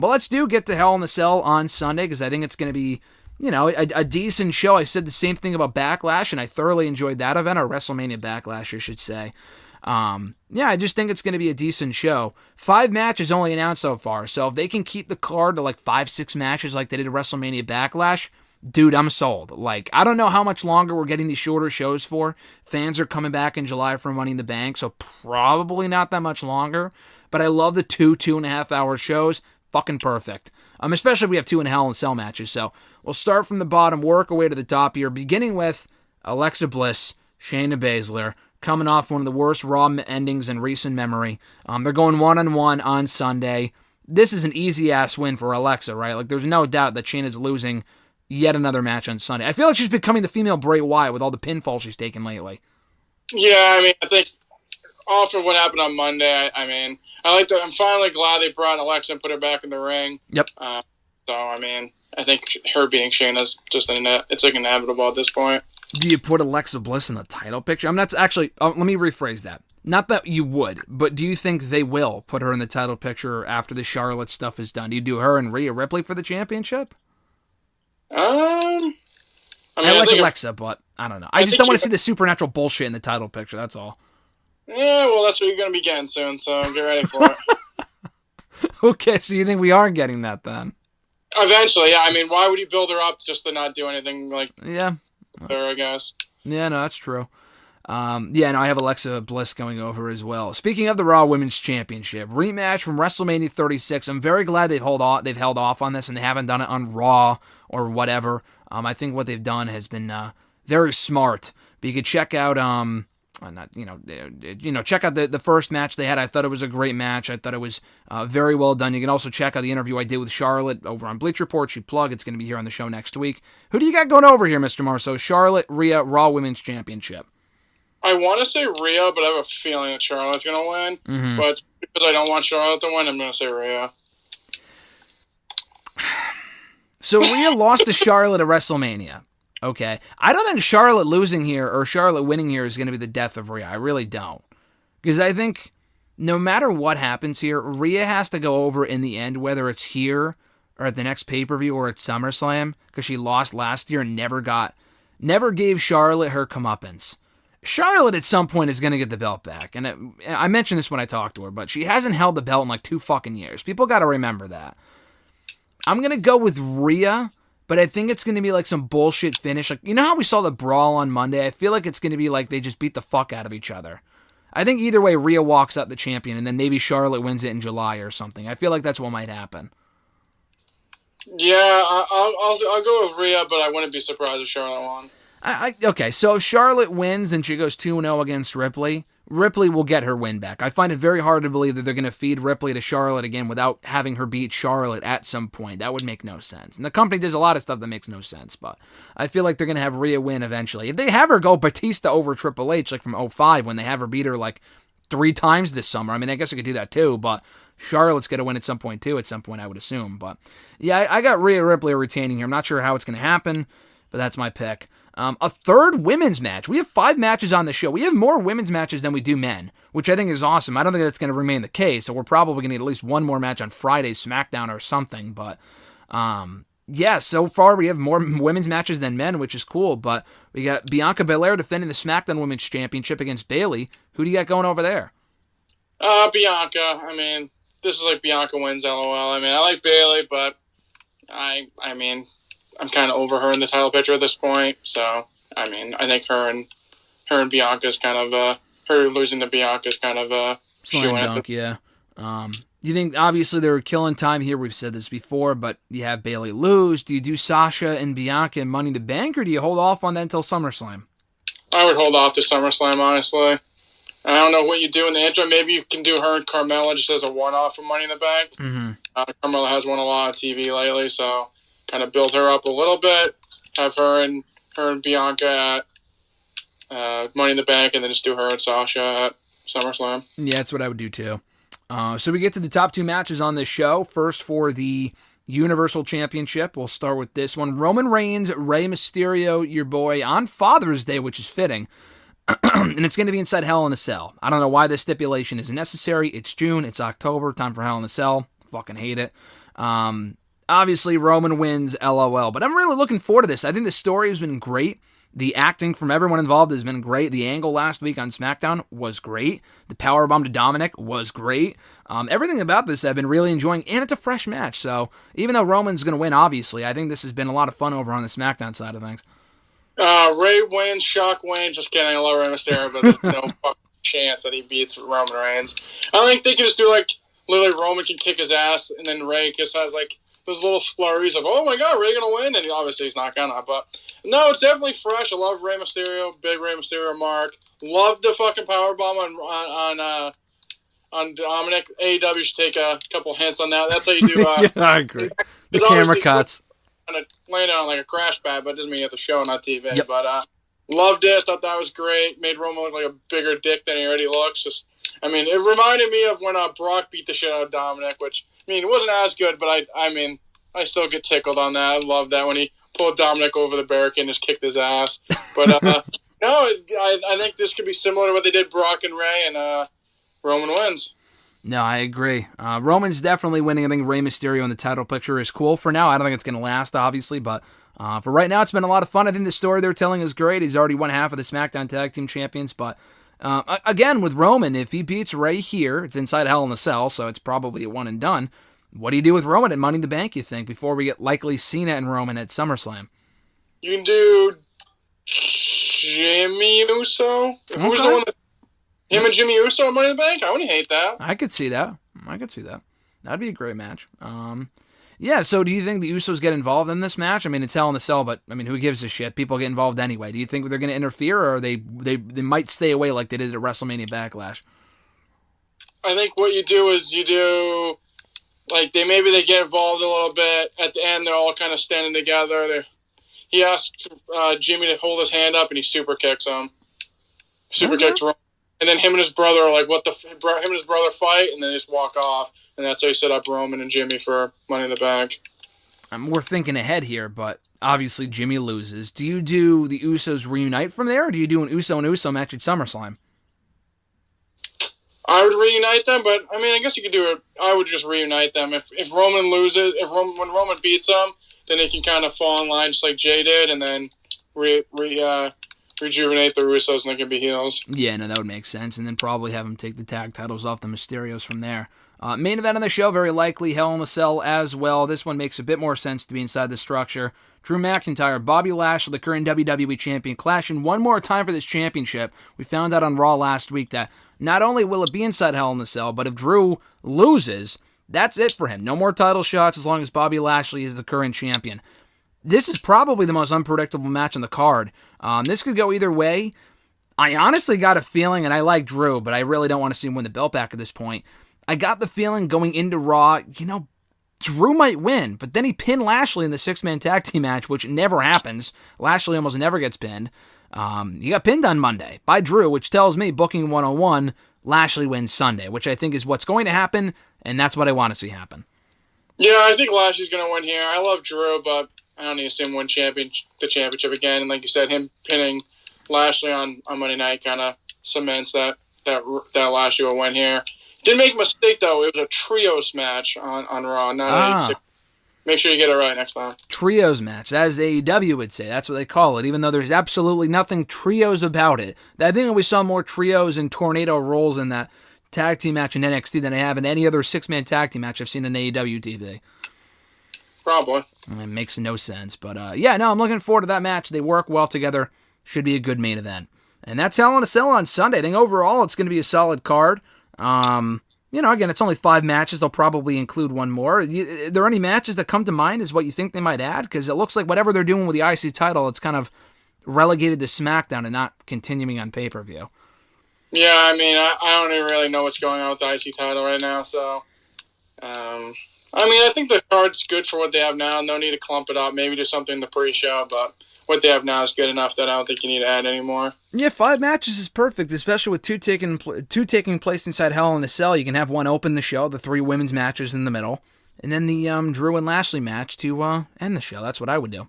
But let's get to Hell in a Cell on Sunday, because I think it's going to be, a decent show. I said the same thing about Backlash, and I thoroughly enjoyed that event, or WrestleMania Backlash, I should say. I just think it's going to be a decent show. 5 matches only announced so far, so if they can keep the card to like 5-6 matches like they did at WrestleMania Backlash, dude, I'm sold. Like, I don't know how much longer we're getting these shorter shows for. Fans are coming back in July for Money in the Bank, so probably not that much longer. But I love the 2.5 hour shows. Fucking perfect. Especially if we have 2 in Hell in a Cell matches. So we'll start from the bottom, work our way to the top here, beginning with Alexa Bliss, Shayna Baszler, coming off one of the worst Raw endings in recent memory. They're going one-on-one on Sunday. This is an easy-ass win for Alexa, right? Like, there's no doubt that Shayna's losing yet another match on Sunday. I feel like she's becoming the female Bray Wyatt with all the pinfalls she's taken lately. Yeah, I mean, I think after what happened on Monday, I like that. I'm finally glad they brought Alexa and put her back in the ring. Yep. I think her beating Shayna's just it's like inevitable at this point. Do you put Alexa Bliss in the title picture? That's actually, let me rephrase that. Not that you would, but do you think they will put her in the title picture after the Charlotte stuff is done? Do you do her and Rhea Ripley for the championship? I like Alexa, but I don't know. I just don't want to see the supernatural bullshit in the title picture, that's all. Yeah, well, that's what you're going to be getting soon, so get ready for it. Okay, so you think we are getting that then? Eventually, yeah. I mean, why would you build her up just to not do anything like her, I guess? Yeah, no, that's true. I have Alexa Bliss going over as well. Speaking of the Raw Women's Championship, rematch from WrestleMania 36. I'm very glad they've held off on this and they haven't done it on Raw or whatever. I think what they've done has been very smart. But you could check out check out the first match they had. I thought it was a great match. I thought it was very well done. You can also check out the interview I did with Charlotte over on Bleacher Report. She plug. It's going to be here on the show next week. Who do you got going over here, Mr. Marceau? Charlotte, Rhea, Raw Women's Championship. I want to say Rhea, but I have a feeling that Charlotte's going to win. Mm-hmm. But because I don't want Charlotte to win, I'm going to say Rhea. So Rhea lost to Charlotte at WrestleMania. Okay. I don't think Charlotte losing here or Charlotte winning here is going to be the death of Rhea. I really don't. Because I think no matter what happens here, Rhea has to go over in the end, whether it's here or at the next pay-per-view or at SummerSlam, because she lost last year and never gave Charlotte her comeuppance. Charlotte at some point is going to get the belt back. And I mentioned this when I talked to her, but she hasn't held the belt in like 2 fucking years. People got to remember that. I'm going to go with Rhea, but I think it's going to be like some bullshit finish. Like, you know how we saw the brawl on Monday? I feel like it's going to be like they just beat the fuck out of each other. I think either way, Rhea walks out the champion, and then maybe Charlotte wins it in July or something. I feel like that's what might happen. Yeah, I'll go with Rhea, but I wouldn't be surprised if Charlotte won. Okay, so if Charlotte wins and she goes 2-0 against Ripley will get her win back. I find it very hard to believe that they're going to feed Ripley to Charlotte again without having her beat Charlotte at some point. That would make no sense. And the company does a lot of stuff that makes no sense, but I feel like they're going to have Rhea win eventually. If they have her go Batista over Triple H, like from 2005, when they have her beat her like 3 times this summer, I mean, I guess I could do that too, but Charlotte's going to win at some point too, I would assume. But yeah, I got Rhea Ripley retaining here. I'm not sure how it's going to happen, but that's my pick. A third women's match. We have 5 matches on the show. We have more women's matches than we do men, which I think is awesome. I don't think that's going to remain the case, so we're probably going to get at least one more match on Friday's SmackDown or something. But, so far we have more women's matches than men, which is cool. But we got Bianca Belair defending the SmackDown Women's Championship against Bayley. Who do you got going over there? Bianca. I mean, this is like Bianca wins, LOL. I mean, I like Bayley, but I mean, I'm kind of over her in the title picture at this point. So, I mean, I think her and Bianca's kind of her losing to Bianca's kind of slam dunk, yeah. You think, obviously, they're killing time here. We've said this before, but you have Bayley lose. Do you do Sasha and Bianca and Money in the Bank, or do you hold off on that until SummerSlam? I would hold off to SummerSlam, honestly. I don't know what you do in the interim. Maybe you can do her and Carmella just as a one-off for Money in the Bank. Mm-hmm. Carmella has won a lot on TV lately, so kind of build her up a little bit, have her and Bianca at Money in the Bank, and then just do her and Sasha at SummerSlam. Yeah, that's what I would do too. So we get to the top 2 matches on this show. First for the Universal Championship. We'll start with this one. Roman Reigns, Rey Mysterio, your boy, on Father's Day, which is fitting. And it's going to be inside Hell in a Cell. I don't know why this stipulation is necessary. It's June. It's October. Time for Hell in a Cell. Fucking hate it. Obviously, Roman wins, LOL. But I'm really looking forward to this. I think the story has been great. The acting from everyone involved has been great. The angle last week on SmackDown was great. The powerbomb to Dominic was great. Everything about this I've been really enjoying, and it's a fresh match. So even though Roman's going to win, obviously, I think this has been a lot of fun over on the SmackDown side of things. Ray wins, Shock wins. Just kidding, I love Rey Mysterio, but there's no fucking chance that he beats Roman Reigns. I think they could just do literally Roman can kick his ass, and then Ray just has those little flurries of, oh my god, Ray gonna win, and obviously he's not gonna. But no, it's definitely fresh. I love Rey Mysterio, big Rey Mysterio mark. Love the fucking powerbomb on Dominic. AEW should take a couple hints on that. That's how you do. Yeah, I agree. The camera cuts. Kind of laying on like a crash pad, but it doesn't mean you have to show it on TV. Yep. But loved it. Thought that was great. Made Roman look like a bigger dick than he already looks. It reminded me of when Brock beat the shit out of Dominic, which, it wasn't as good, but I still get tickled on that. I love that when he pulled Dominic over the barricade and just kicked his ass. But no, I think this could be similar to what they did Brock and Ray, and Roman wins. No, I agree. Roman's definitely winning. I think Rey Mysterio in the title picture is cool for now. I don't think it's going to last, obviously, but for right now, it's been a lot of fun. I think the story they're telling is great. He's already won half of the SmackDown Tag Team Champions, but again, with Roman, if he beats Ray here, it's inside Hell in a Cell, so it's probably a one and done. What do you do with Roman at Money in the Bank, you think, before we get likely Cena and Roman at SummerSlam? You can do Jimmy Uso. Who's the one that... Him and Jimmy Uso at Money in the Bank? I wouldn't hate that. I could see that. That'd be a great match. Yeah, so do you think the Usos get involved in this match? It's Hell in a Cell, but, who gives a shit? People get involved anyway. Do you think they're going to interfere, or they might stay away like they did at WrestleMania Backlash? I think what you do is they get involved a little bit. At the end, they're all kind of standing together. He asks Jimmy to hold his hand up, and he super kicks him. Kicks Roman. And then him and his brother are like, him and his brother fight, and then just walk off. And that's how you set up Roman and Jimmy for Money in the Bank. We're thinking ahead here, but obviously Jimmy loses. Do you do the Usos reunite from there, or do you do an Uso and Uso match at SummerSlam? I would reunite them, but, I guess you could do it. I would just reunite them. If Roman loses, when Roman beats them, then they can kind of fall in line just like Jay did, and then rejuvenate the Usos, and they can be heels. Yeah, no, that would make sense. And then probably have them take the tag titles off the Mysterios from there. Main event on the show, very likely Hell in a Cell as well. This one makes a bit more sense to be inside the structure. Drew McIntyre, Bobby Lashley, the current WWE Champion, clashing one more time for this championship. We found out on Raw last week that not only will it be inside Hell in a Cell, but if Drew loses, that's it for him. No more title shots as long as Bobby Lashley is the current champion. This is probably the most unpredictable match on the card. This could go either way. I honestly got a feeling, and I like Drew, but I really don't want to see him win the belt back at this point. I got the feeling going into Raw, Drew might win, but then he pinned Lashley in the six-man tag team match, which never happens. Lashley almost never gets pinned. He got pinned on Monday by Drew, which tells me, booking 101, Lashley wins Sunday, which I think is what's going to happen, and that's what I want to see happen. Yeah, I think Lashley's going to win here. I love Drew, but I don't need to see him win the championship again. And like you said, him pinning Lashley on Monday night kind of cements that Lashley will win here. Did make a mistake, though. It was a trios match on Raw, not 86. Make sure you get it right next time. Trios match. That is AEW would say. That's what they call it, even though there's absolutely nothing trios about it. I think we saw more trios and tornado rolls in that tag team match in NXT than I have in any other six-man tag team match I've seen on AEW TV. Probably. It makes no sense. But, I'm looking forward to that match. They work well together. Should be a good main event. And that's Hell in a Cell on Sunday. I think overall it's going to be a solid card. Again, it's only 5 matches. They'll probably include one more. Are there any matches that come to mind as what you think they might add? Because it looks like whatever they're doing with the IC title, it's kind of relegated to SmackDown and not continuing on pay-per-view. Yeah, I don't even really know what's going on with the IC title right now, so... I think the card's good for what they have now. No need to clump it up. Maybe do something in the pre-show, but what they have now is good enough that I don't think you need to add any more. Yeah, 5 matches is perfect, especially with two taking place inside Hell in a Cell. You can have one open the show, the 3 women's matches in the middle, and then the Drew and Lashley match to end the show. That's what I would do.